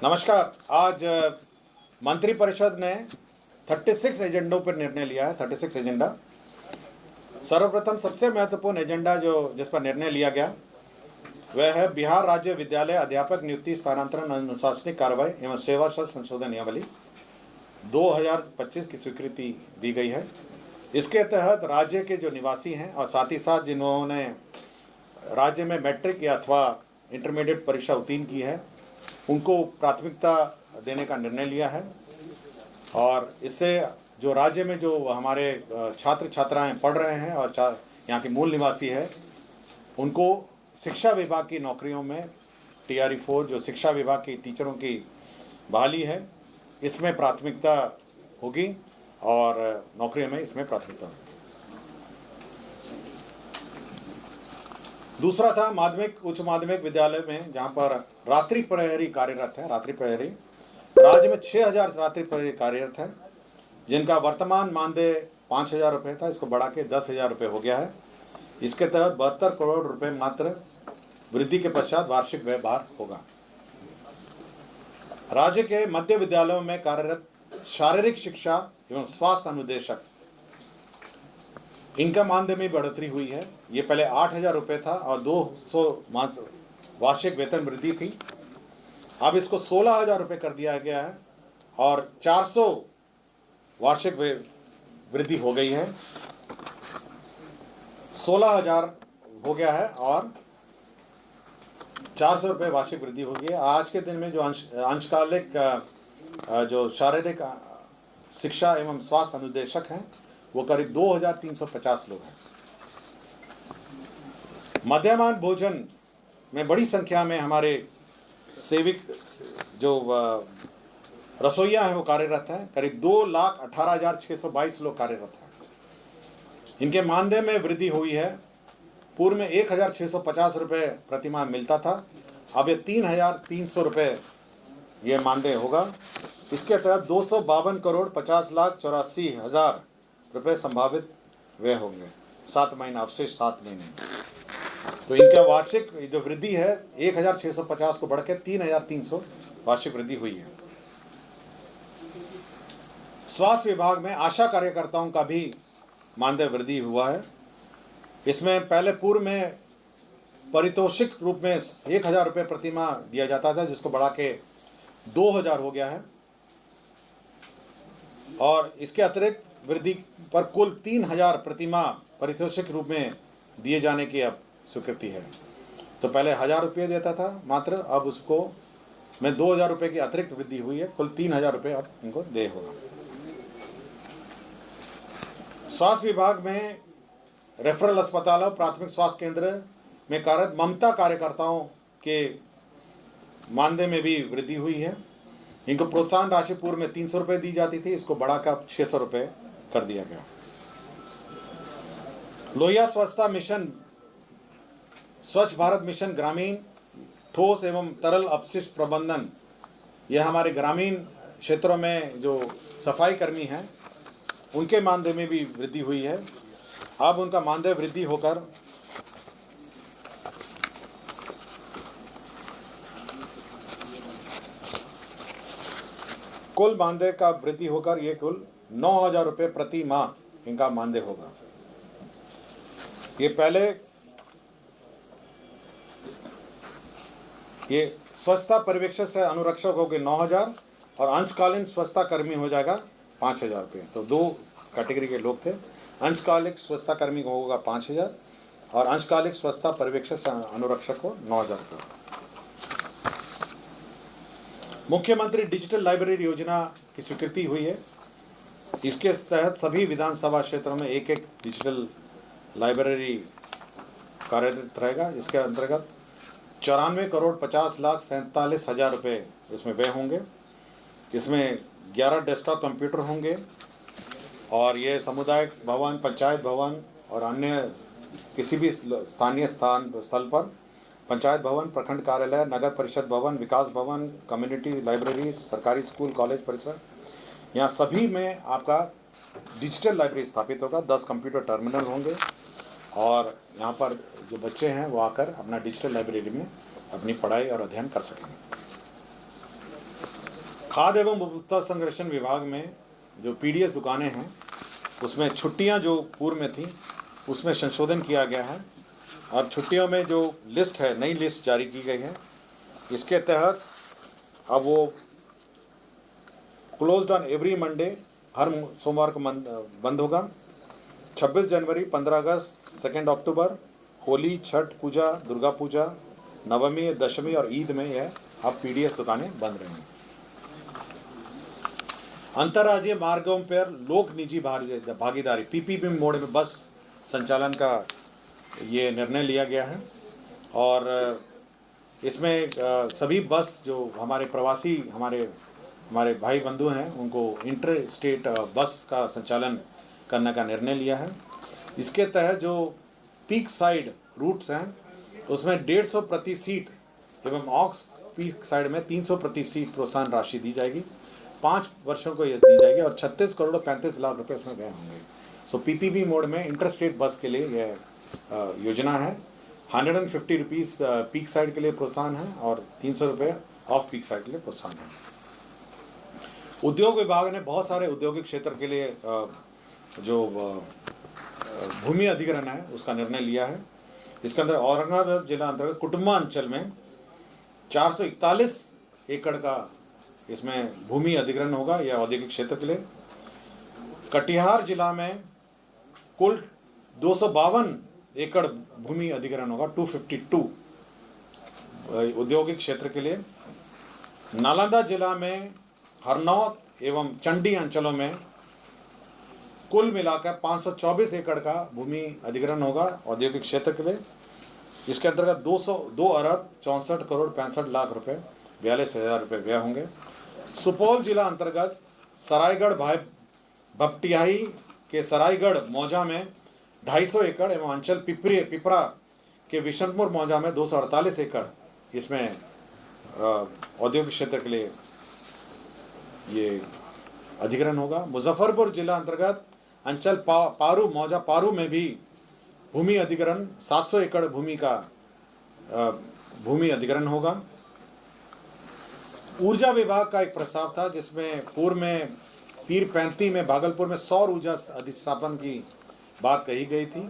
नमस्कार। आज मंत्रिपरिषद ने 36 एजेंडों पर निर्णय लिया है। 36 एजेंडा। सर्वप्रथम सबसे महत्वपूर्ण एजेंडा जिस पर निर्णय लिया गया वह है बिहार राज्य विद्यालय अध्यापक नियुक्ति स्थानांतरण अनुशासनिक कार्रवाई एवं सेवा संशोधन नियमावली 2025 की स्वीकृति दी गई है। इसके तहत राज्य के जो निवासी हैं और साथ ही साथ जिन्होंने राज्य में मैट्रिक या अथवा इंटरमीडिएट परीक्षा उत्तीर्ण की है उनको प्राथमिकता देने का निर्णय लिया है। और इससे जो राज्य में जो हमारे छात्र छात्राएं पढ़ रहे हैं और यहाँ के मूल निवासी है उनको शिक्षा विभाग की नौकरियों में TRE 4 जो शिक्षा विभाग की टीचरों की बहाली है इसमें प्राथमिकता होगी और नौकरियों में इसमें प्राथमिकता होगी। दूसरा था माध्यमिक उच्च माध्यमिक विद्यालय में जहाँ पर रात्रि प्रहरी कार्यरत है। रात्रि प्रहरी राज्य में 6000 रात्रि प्रहरी कार्यरत है जिनका वर्तमान मानदेय 5000 रुपये था, इसको बढ़ा के 10,000 रुपये हो गया है। इसके तहत 72 करोड़ रुपये मात्र वृद्धि के पश्चात वार्षिक व्यय भार होगा। राज्य के मध्य विद्यालयों में कार्यरत शारीरिक शिक्षा एवं स्वास्थ्य अनुदेशक इनका मानदेय में बढ़ोतरी हुई है। ये पहले 8000 रुपये था और 200 वार्षिक वेतन वृद्धि थी। अब इसको 16,000 रुपये कर दिया गया है और 400 वार्षिक वृद्धि हो गई है। 16,000 हो गया है और 400 रुपये वार्षिक वृद्धि हो गई है। आज के दिन में जो अंशकालिक जो शारीरिक शिक्षा एवं स्वास्थ्य अनुदेशक हैं वो करीब 2350 लोग हैं। मध्याह्न भोजन में बड़ी संख्या में हमारे सेविक जो रसोइया हैं वो कार्यरत हैं। करीब 2,18,622 लोग कार्यरत हैं। इनके मानदेय में वृद्धि हुई है। पूर्व में 1,650 रुपये प्रतिमाह मिलता था, अब ये 3,300 रुपये ये मानदेय होगा। इसके तहत 252 करोड़ 50,84,000 रुपये संभावित व्यय होंगे। 7 महीना अवशेष 7 महीने। तो इनका वार्षिक जो वृद्धि है 1,650 को बढ़ के 3,300 वार्षिक वृद्धि हुई है। स्वास्थ्य विभाग में आशा कार्यकर्ताओं का भी मानदेय वृद्धि हुआ है। इसमें पहले पूर्व में पारितोषिक रूप में 1,000 रुपये प्रतिमाह दिया जाता था जिसको बढ़ा के 2,000 हो गया है और इसके अतिरिक्त वृद्धि पर कुल 3,000 प्रतिमाह पारितोषिक रूप में दिए जाने की अब स्वीकृति है। तो पहले 1,000 रुपये देता था मात्र, अब उसको में 2,000 रुपये की अतिरिक्त वृद्धि हुई है। कुल 3,000 रुपये अब इनको दे होगा। स्वास्थ्य विभाग में रेफरल अस्पताल और प्राथमिक स्वास्थ्य केंद्र में कार्यरत ममता कार्यकर्ताओं के मानदेय में भी वृद्धि हुई है। इनको प्रोत्साहन राशि पूर्व में 300 रुपये दी जाती थी, इसको बढ़ाकर 600 रुपये कर दिया गया। लोहिया स्वच्छता मिशन स्वच्छ भारत मिशन ग्रामीण ठोस एवं तरल अपशिष्ट प्रबंधन, यह हमारे ग्रामीण क्षेत्रों में जो सफाई कर्मी हैं उनके मानदेय में भी वृद्धि हुई है। अब उनका मानदेय वृद्धि होकर कुल मानदेय का वृद्धि होकर ये कुल 9,000 रुपये प्रति माह इनका मानदेय होगा। ये पहले ये स्वच्छता पर्यवेक्षक से अनुरक्षक हो गए 9,000 और अंशकालीन स्वच्छता कर्मी हो जाएगा 5,000 रुपये। तो 2 कैटेगरी के लोग थे। अंशकालिक स्वच्छता कर्मी को होगा 5,000 और अंशकालिक स्वच्छता पर्यवेक्षक से अनुरक्षक को 9,000 रुपये। मुख्यमंत्री डिजिटल लाइब्रेरी योजना की स्वीकृति हुई है। इसके तहत सभी विधानसभा क्षेत्रों में एक डिजिटल लाइब्रेरी कार्यरत रहेगा। इसके अंतर्गत 94 करोड़ 50,47,000 रुपये इसमें व्यय होंगे। इसमें 11 डेस्कटॉप कंप्यूटर होंगे और ये सामुदायिक भवन, पंचायत भवन और अन्य किसी भी स्थानीय स्थल पर पंचायत भवन, प्रखंड कार्यालय, नगर परिषद भवन, विकास भवन, कम्युनिटी लाइब्रेरी, सरकारी स्कूल, कॉलेज परिसर, यहाँ सभी में आपका डिजिटल लाइब्रेरी स्थापित होगा। 10 कंप्यूटर टर्मिनल होंगे और यहाँ पर जो बच्चे हैं वो आकर अपना डिजिटल लाइब्रेरी में अपनी पढ़ाई और अध्ययन कर सकेंगे। खाद्य एवं उपभोक्ता संरक्षण विभाग में जो पीडीएस दुकानें हैं उसमें छुट्टियां जो पूर्व में थी उसमें संशोधन किया गया है और छुट्टियों में जो लिस्ट है, नई लिस्ट जारी की गई है। इसके तहत अब वो क्लोज्ड ऑन एवरी मंडे, हर सोमवार को बंद होगा। 26 जनवरी, 15 अगस्त, 2 अक्टूबर, होली, छठ पूजा, दुर्गा पूजा, नवमी, दशमी और ईद में यह अब पीडीएस दुकानें बंद रहेंगी। अंतर्राज्यीय मार्गों पर लोक निजी भागीदारी पीपीपी मोड में बस संचालन का ये निर्णय लिया गया है और इसमें सभी बस जो हमारे प्रवासी हमारे भाई बंधु हैं उनको इंटर स्टेट बस का संचालन करने का निर्णय लिया है। इसके तहत जो पीक साइड रूट्स हैं उसमें 150 प्रति सीट एवं ऑक्स पीक साइड में 300 प्रति सीट प्रोत्साहन राशि दी जाएगी। 5 वर्षों को यह दी जाएगी और 36 करोड़ 35 लाख रुपए इसमें व्यय होंगे। सो पीपीपी मोड में इंटर स्टेट बस के लिए यह योजना है। 150 रुपीज़ पीक साइड के लिए प्रोत्साहन है और 300 रुपये ऑफ पीक साइड के लिए प्रोत्साहन है। उद्योग विभाग ने बहुत सारे औद्योगिक क्षेत्र के लिए जो भूमि अधिग्रहण है उसका निर्णय लिया है। इसके अंदर औरंगाबाद जिला अंतर्गत कुटुम्बा अंचल में 441 एकड़ का इसमें भूमि अधिग्रहण होगा यह औद्योगिक क्षेत्र के लिए। कटिहार जिला में कुल 252 एकड़ भूमि अधिग्रहण होगा, 252 औद्योगिक क्षेत्र के लिए। नालंदा जिला में हरनौत एवं चंडी अंचलों में कुल मिलाकर 524 एकड़ का भूमि अधिग्रहण होगा औद्योगिक क्षेत्र के लिए। इसके अंतर्गत 2 अरब 64 करोड़ 65 लाख रुपए 42,000 रुपये व्यय होंगे। सुपौल जिला अंतर्गत सरायगढ़ भपटियाही के सरायगढ़ मौजा में 250 एकड़ एवं अंचल पिपरा के विशनपुर मौजा में 248 एकड़ इसमें औद्योगिक क्षेत्र के लिए ये अधिग्रहण होगा। मुजफ्फरपुर जिला अंतर्गत अंचल पारू मौजा पारू में भी भूमि अधिग्रहण 700 एकड़ भूमि का भूमि अधिग्रहण होगा। ऊर्जा विभाग का एक प्रस्ताव था जिसमें पूर्व में पीरपैंती में भागलपुर में सौर ऊर्जा अधिस्थापन की बात कही गई थी।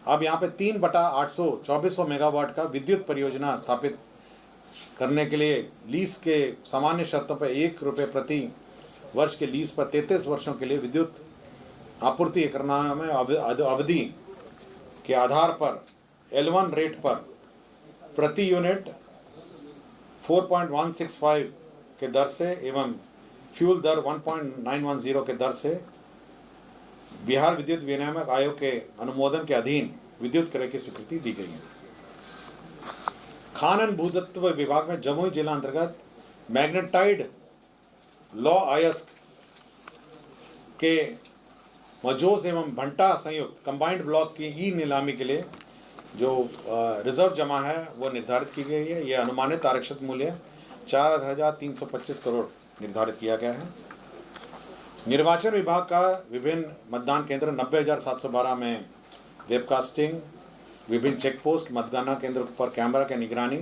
अब यहाँ पे 3/800 2400 मेगावाट का विद्युत परियोजना स्थापित करने के लिए लीज के सामान्य शर्तों पर 1 रुपये प्रति वर्ष के लीज पर 33 वर्षों के लिए विद्युत आपूर्ति करना में अवधि के आधार पर L1 रेट पर प्रति यूनिट 4.165 के दर से एवं फ्यूल दर 1.910 के दर से बिहार विद्युत विनियामक आयोग के अनुमोदन के अधीन विद्युत क्रय की स्वीकृति दी गई है। खान भूतत्व विभाग में जमुई जिला अंतर्गत मैग्नेटाइड लॉ अयस्क के मजोस एवं भंटा संयुक्त कंबाइंड ब्लॉक की ई नीलामी के लिए जो रिजर्व जमा है वो निर्धारित की गई है। यह अनुमानित आरक्षित मूल्य 4,325 करोड़ निर्धारित किया गया है। निर्वाचन विभाग का विभिन्न मतदान केंद्र 90,712 में वेबकास्टिंग, विभिन्न चेक पोस्ट, मतगणना केंद्र पर कैमरा की निगरानी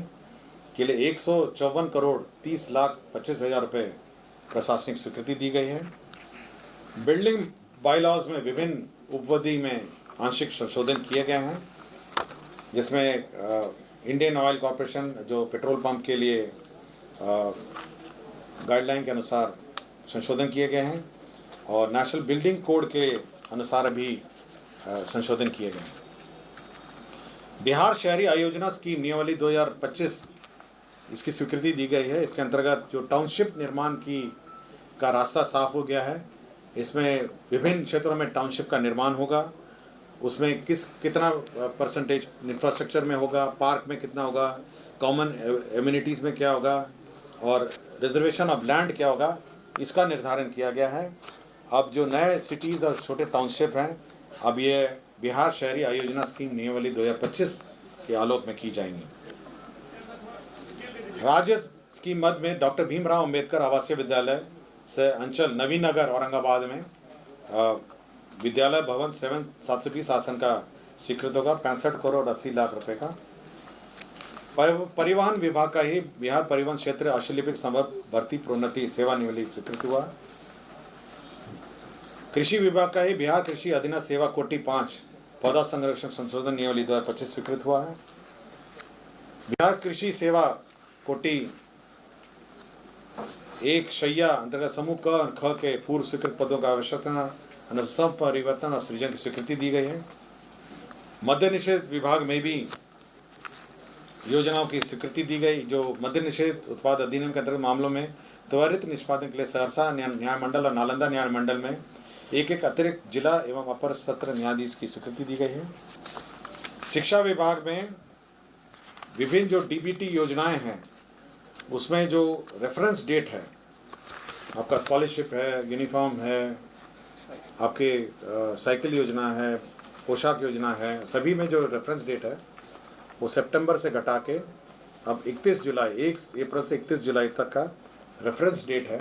के लिए 154 करोड़ 30,25,000 रुपये प्रशासनिक स्वीकृति दी गई है। बिल्डिंग बाईलॉज में विभिन्न उपविधि में आंशिक संशोधन किए गए हैं जिसमें इंडियन ऑयल कॉरपोरेशन जो पेट्रोल पंप के लिए गाइडलाइन के अनुसार संशोधन किए गए हैं और नेशनल बिल्डिंग कोड के अनुसार भी संशोधन किए गए हैं। बिहार शहरी आयोजना स्कीम नियमावली 2025 इसकी स्वीकृति दी गई है। इसके अंतर्गत जो टाउनशिप निर्माण का रास्ता साफ हो गया है। इसमें विभिन्न क्षेत्रों में टाउनशिप का निर्माण होगा। उसमें कितना परसेंटेज इंफ्रास्ट्रक्चर में होगा, पार्क में कितना होगा, कॉमन एम्यूनिटीज़ में क्या होगा और रिजर्वेशन ऑफ लैंड क्या होगा, इसका निर्धारण किया गया है। अब जो नए सिटीज़ और छोटे टाउनशिप हैं अब ये बिहार शहरी आयोजना स्कीम नियमावली 2025 के आलोक में की जाएंगी। राज्य स्कीम मद में डॉक्टर भीमराव अंबेडकर आवासीय विद्यालय से अंचल नवीन नगर औरंगाबाद में विद्यालय भवन 720 आसन का स्वीकृत होगा 65 करोड़ 80 लाख रुपए का। परिवहन विभाग का ही बिहार परिवहन क्षेत्र अशलिपिक संवर्ग भर्ती प्रोन्नति सेवानिवृत्ति स्वीकृत हुआ। कृषि विभाग का ही बिहार कृषि अधीनस्थ सेवा कोटि 5 पौधा संरक्षण संशोधन नियमावली 2025 स्वीकृत हुआ है। बिहार कृषि सेवा कोटि 1 शैया अंतर्गत समूह क और ख के पूर्व स्वीकृत पदों का आवश्यकता अनुसार परिवर्तन और सृजन की स्वीकृति दी गई है। मद्य निषेध विभाग में भी योजनाओं की स्वीकृति दी गई। जो मद्य निषेध उत्पाद अधिनियम के अंतर्गत मामलों में त्वरित निष्पादन के लिए सहरसा न्याय मंडल और नालंदा न्याय मंडल में एक अतिरिक्त जिला एवं अपर सत्र न्यायाधीश की स्वीकृति दी गई है। शिक्षा विभाग में विभिन्न जो डीबीटी योजनाएं हैं उसमें जो रेफरेंस डेट है, आपका स्कॉलरशिप है, यूनिफॉर्म है, आपके साइकिल योजना है, पोशाक योजना है, सभी में जो रेफरेंस डेट है वो सितंबर से घटा के अब 1 अप्रैल से 31 जुलाई तक का रेफरेंस डेट है।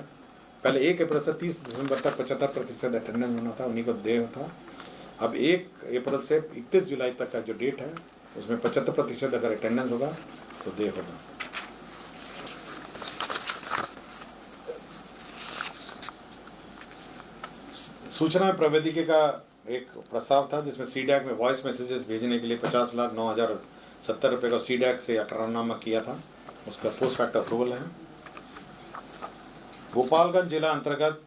पहले 1 अप्रैल से 30 दिसंबर तक 75% अटेंडेंस होना था, उन्हीं को देय था। अब 1 अप्रैल से 31 जुलाई तक का जो डेट है उसमें 75% अगर अटेंडेंस होगा तो देय होगा। सूचना प्रौद्योगिकी का एक प्रस्ताव था जिसमें सीडैक में वॉइस मैसेजेस भेजने के लिए 50,09,070 रुपये का सीडैक से करारनामा किया था, उसका पोस्ट फैक्टर अप्रूवल है। गोपालगंज जिला अंतर्गत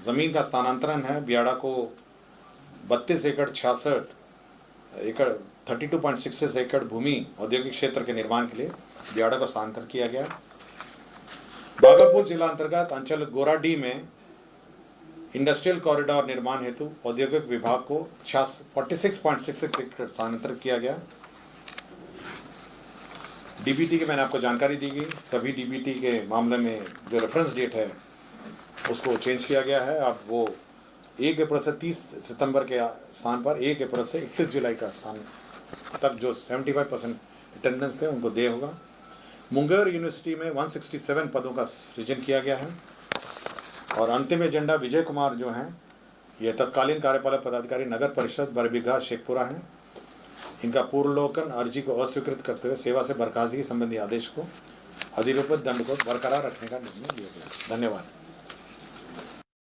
जमीन का स्थानांतरण है। बियाड़ा को 32 एकड़ 66 एकड़ 32.66 एकड़ भूमि औद्योगिक क्षेत्र के निर्माण के लिए बियाड़ा को स्थानांतरण किया गया। भागलपुर जिला अंतर्गत अंचल गोराडी में इंडस्ट्रियल कॉरिडोर निर्माण हेतु औद्योगिक विभाग को 46.66 एकड़ स्थानांतरित किया गया। डीबीटी की मैंने आपको जानकारी दी गई। सभी डीबीटी के मामले में जो रेफरेंस डेट है उसको चेंज किया गया है। अब वो 1 अप्रैल से 30 सितंबर के स्थान पर 1 अप्रैल से 31 जुलाई का स्थान तक जो 75% अटेंडेंस थे उनको देय होगा। मुंगेर यूनिवर्सिटी में 167 पदों का सृजन किया गया है। और अंतिम एजेंडा विजय कुमार जो हैं ये तत्कालीन कार्यपालक पदाधिकारी नगर परिषद बरबीघा शेखपुरा हैं। इनका पूर्वलोकन अर्जी को अस्वीकृत करते हुए सेवा से बर्खास्तगी संबंधी आदेश को अधिरूपित दंड को बरकरार रखने का निर्णय लिया गया। धन्यवाद।